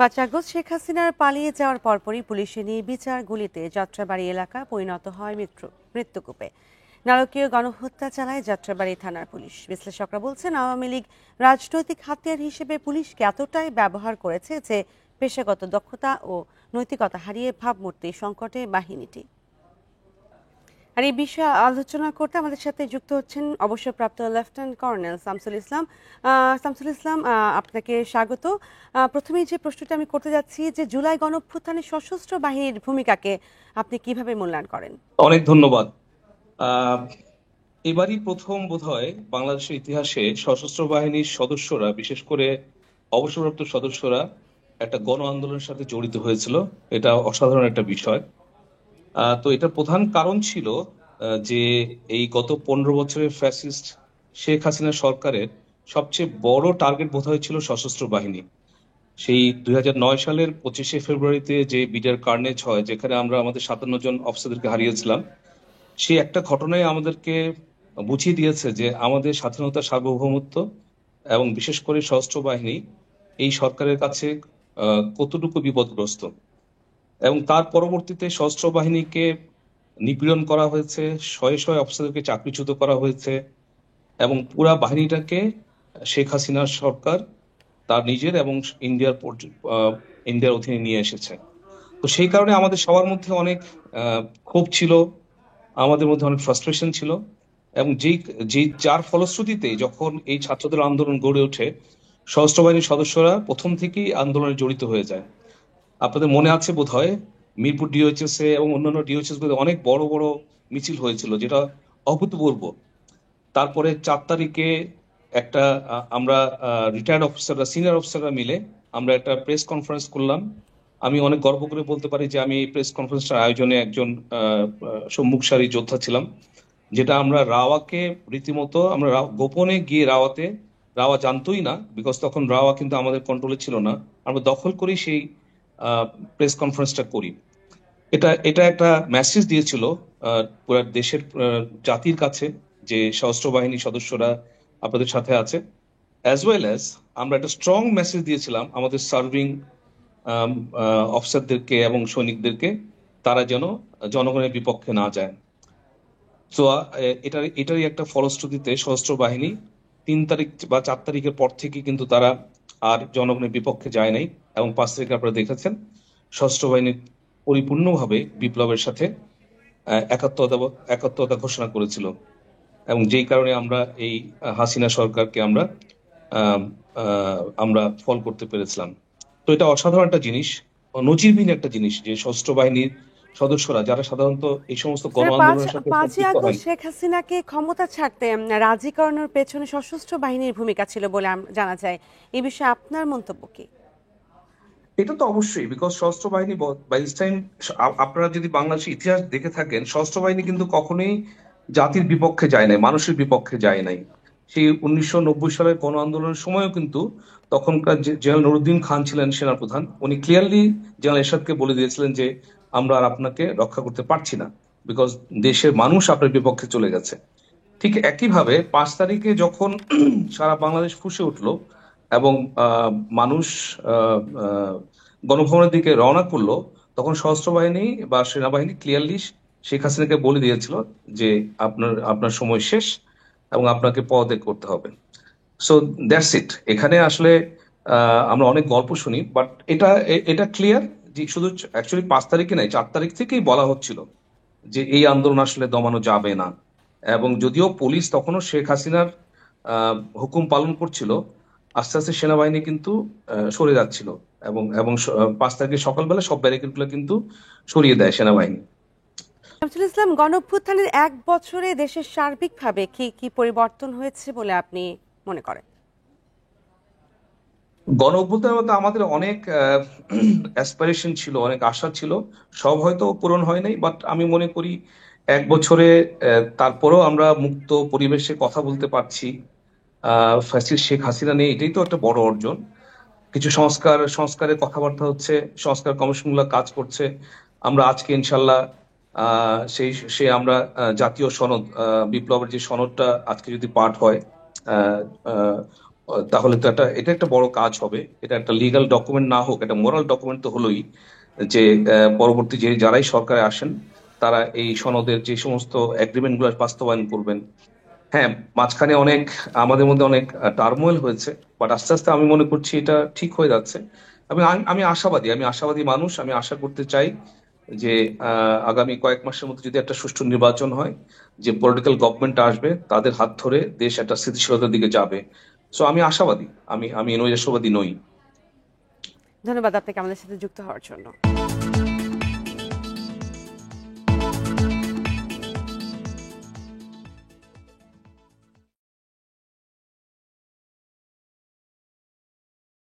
৫ August Sheikh হাসিনার পালিয়ে যাওয়ার পরপরই পুলিশের নির্বিচার গুলিতে যাত্রাবাড়ী এলাকা পরিণত হয় মৃত্যুকূপে। নারকীয় গণহত্যা চালায় যাত্রাবাড়ী থানার পুলিশ। বিশ্লেষকরা বলছেন, আওয়ামী লীগ রাজনৈতিক হাতিয়ার হিসেবে পুলিশকে এতটাই ব্যবহার করেছে যে পেশাগত দক্ষতা ও নৈতিকতা হারিয়ে ভাবমূর্তি সংকটে বাহিনীটি। আর এই বিষয়ে আলোচনা করতে আমাদের সাথে যুক্ত হচ্ছেন অবসরপ্রাপ্ত লেফটেন্যান্ট কর্নেল শামসুল ইসলাম। শামসুল ইসলাম, আপনাকে স্বাগত। প্রথমেই যে প্রশ্নটা আমি করতে যাচ্ছি যে জুলাই গণঅভ্যুত্থানে সশস্ত্র বাহিনীর ভূমিকাকে আপনি কিভাবে মূল্যায়ন করেন? অনেক ধন্যবাদ। এবারই প্রথম বোধহয় বাংলাদেশের ইতিহাসে সশস্ত্র বাহিনীর সদস্যরা, বিশেষ করে অবসরপ্রাপ্ত সদস্যরা একটা গণ আন্দোলনের সাথে জড়িত হয়েছিল। এটা অসাধারণ একটা বিষয়। তো এটার প্রধান কারণ ছিল যে এই গত 15 বছরের ফ্যাসিস্ট শেখ হাসিনা সরকারের সবচেয়ে বড় টার্গেট বোধহয় ছিল সশস্ত্র বাহিনী। সেই 2009 সালের 25শে ফেব্রুয়ারিতে যে বিডিআর কার্নেজ হয়, যেখানে আমরা আমাদের 57 জন অফিসারদেরকে হারিয়েছিলাম, সেই একটা ঘটনায় আমাদেরকে বুঝিয়ে দিয়েছে যে আমাদের স্বাধীনতা, সার্বভৌমত্ব এবং বিশেষ করে সশস্ত্র বাহিনী এই সরকারের কাছে কতটুকু বিপদগ্রস্ত। এবং তার পরবর্তীতে সশস্ত্র বাহিনীকে নিপীড়ন করা হয়েছে, শয়ে শয়ে অফিসারদেরকে চাকরিচ্যুত করা হয়েছে এবং পুরা বাহিনীটাকে শেখ হাসিনার সরকার তার নিজের এবং ইন্ডিয়ার অধীনে নিয়ে এসেছে। তো সেই কারণে আমাদের সবার মধ্যে অনেক ক্ষোভ ছিল, আমাদের মধ্যে অনেক ফ্রাস্ট্রেশন ছিল। এবং যার ফলশ্রুতিতে যখন এই ছাত্রদের আন্দোলন গড়ে ওঠে, সশস্ত্র বাহিনীর সদস্যরা প্রথম থেকেই আন্দোলনে জড়িত হয়ে যায়। আপনাদের মনে আছে বোধহয়, মিরপুর ডিওএইচএস এ এবং অন্যান্য ডিওএইচএস গুলোতে অনেক বড় বড় মিছিল হয়েছিল, যেটা অভূতপূর্ব। তারপরে 4 তারিখে একটা আমরা রিটায়ার্ড অফিসাররা, সিনিয়র অফিসাররা মিলে আমরা একটা প্রেস কনফারেন্স করলাম। আমি অনেক গর্ব করে বলতে পারি যে আমি এই প্রেস কনফারেন্সটার আয়োজনে একজন সম্মুখ সারি যোদ্ধা ছিলাম। যেটা আমরা রাওয়াকে রীতিমতো আমরা গোপনে গিয়ে রাওয়া জানতোই না, বিকজ তখন রাওয়া কিন্তু আমাদের কন্ট্রোলে ছিল না, আমরা দখল করেই সেই প্রেস কনফারেন্সটা করি। এটা একটা মেসেজ দিয়েছিল পুরো দেশের জাতির কাছে যে সশস্ত্র বাহিনীর সদস্যরা আপনাদের সাথে আছে, অ্যাজ ওয়েল অ্যাজ আমরা একটা স্ট্রং মেসেজ দিয়েছিলাম আমাদের সার্ভিং অফিসারদেরকে এবং সৈনিকদেরকে, তারা যেন জনগণের বিপক্ষে না যায়। তো এটারই একটা ফলশ্রুতিতে সশস্ত্র বাহিনী 3 তারিখ বা 4 তারিখের পর থেকে কিন্তু তারা আর জনগণের বিপক্ষে যায় নাই। এবং 5 তারিখে আপনারা দেখেছেন সশস্ত্র বাহিনী পরিপূর্ণভাবে বিপ্লবের সাথে একাত্মতা ঘোষণা করেছিল। এবং যেই কারণে আমরা এই হাসিনা সরকারকে আমরা ফল করতে পেরেছিলাম। তো এটা অসাধারণ একটা জিনিস, নজিরবিহীন একটা জিনিস যে সশস্ত্র বাহিনীর সদস্যরা, যারা সাধারণত এই সমস্ত গণ আন্দোলনের সাথে 5 আগস্ট শেখ হাসিনাকে ক্ষমতা ছাড়তে রাজি করানোর পেছনে সশস্ত্র বাহিনীর ভূমিকা ছিল বলে জানা যায়। এই বিষয়ে আপনার মন্তব্য কি? এটা তো অবশ্যই, বিকজ সশস্ত্র বাহিনী বাই দিস টাইম, আপনারা যদি বাংলাদেশের ইতিহাস দেখে থাকেন, সশস্ত্র বাহিনী কিন্তু কখনোই জাতির বিপক্ষে যায় নাই, মানুষের বিপক্ষে যায় নাই। সেই 1990 সালের গণ আন্দোলনের সময়ও কিন্তু তখনকার জেনারেল নুরুদ্দিন খান ছিলেন সেনাপ্রধান, উনি ক্লিয়ারলি জেনারেল এরশাদকে বলে দিয়েছিলেন যে আমরা আর আপনাকে রক্ষা করতে পারছি না, বিকজ দেশের মানুষ আপনার বিপক্ষে চলে গেছে। ঠিক একইভাবে 5 তারিখে যখন সারা বাংলাদেশ ফুঁসে উঠলো এবং মানুষ গণভবনের দিকে রওনা করলো, তখন সশস্ত্র বাহিনী বা সেনাবাহিনী ক্লিয়ারলি শেখ হাসিনাকে বলে দিয়েছিল যে আপনার সময় শেষ এবং আপনাকে পদত্যাগ করতে হবে। So that's it. এখানে আসলে আমরা অনেক গল্প শুনি, বাট এটা ক্লিয়ার যে শুধু অ্যাকচুয়ালি 5 তারিখে নাই, 4 তারিখ থেকেই বলা হচ্ছিল যে এই আন্দোলন আসলে দমানো যাবে না। এবং যদিও পুলিশ তখনও শেখ হাসিনার হুকুম পালন করছিল, আস্তে আস্তে সেনাবাহিনী কিন্তু সরে যাচ্ছিল এবং এবং 5 তারিখে সকালবেলা সব ব্যারিকেড গুলো কিন্তু সরিয়ে দেয় সেনাবাহিনী। শামসুল ইসলাম, গণঅভ্যুত্থানের 1 বছরে দেশের সার্বিকভাবে কি কি পরিবর্তন হয়েছে বলে আপনি মনে করেন? গণ অভ্যুত্থানের মধ্যে আমাদের অনেক অ্যাসপিরেশন ছিল, অনেক আশা ছিল, সব হয়তো পূরণ হয় নাই, বাট আমি মনে করি 1 বছরে তারপরেও আমরা মুক্ত পরিবেশে কথা বলতে পারছি ফ্যাসিস্ট শেখ হাসিনা নিয়ে, এটাই তো একটা বড় অর্জন। কিছু সংস্কারের কথাবার্তা হচ্ছে, সংস্কার কমিশনগুলো কাজ করছে। আমরা আজকে ইনশাল্লাহ আমরা জাতীয় সনদ, বিপ্লবের যে সনদটা আজকে যদি পাঠ হয় তাহলে তো এটা একটা বড় কাজ হবে। এটা একটা লিগ্যাল ডকুমেন্ট না হোক, এটা মোরাল ডকুমেন্ট তো হলোই, যে পরবর্তী যারাই সরকারে আসেন তারা এই সনদের যে সমস্ত এগ্রিমেন্ট গুলো বাস্তবায়ন করবেন। হ্যাঁ, মাঝখানে অনেক আমাদের মধ্যে অনেক টার্মোয়েল হয়েছে, বাট আস্তে আস্তে আমি মনে করছি এটা ঠিক হয়ে যাচ্ছে। আমি আশাবাদী, আমি আশাবাদী মানুষ। আমি আশা করতে চাই যে আগামী কয়েক মাসের মধ্যে যদি একটা সুষ্ঠু নির্বাচন হয়, যে পলিটিক্যাল গভর্নমেন্ট আসবে, তাদের হাত ধরে দেশ একটা স্থিতিশীলতার দিকে যাবে। সো আমি আশাবাদী, আমি নৈরাশ্যবাদী নই। ধন্যবাদ আপনাকে আমাদের সাথে যুক্ত হওয়ার জন্য।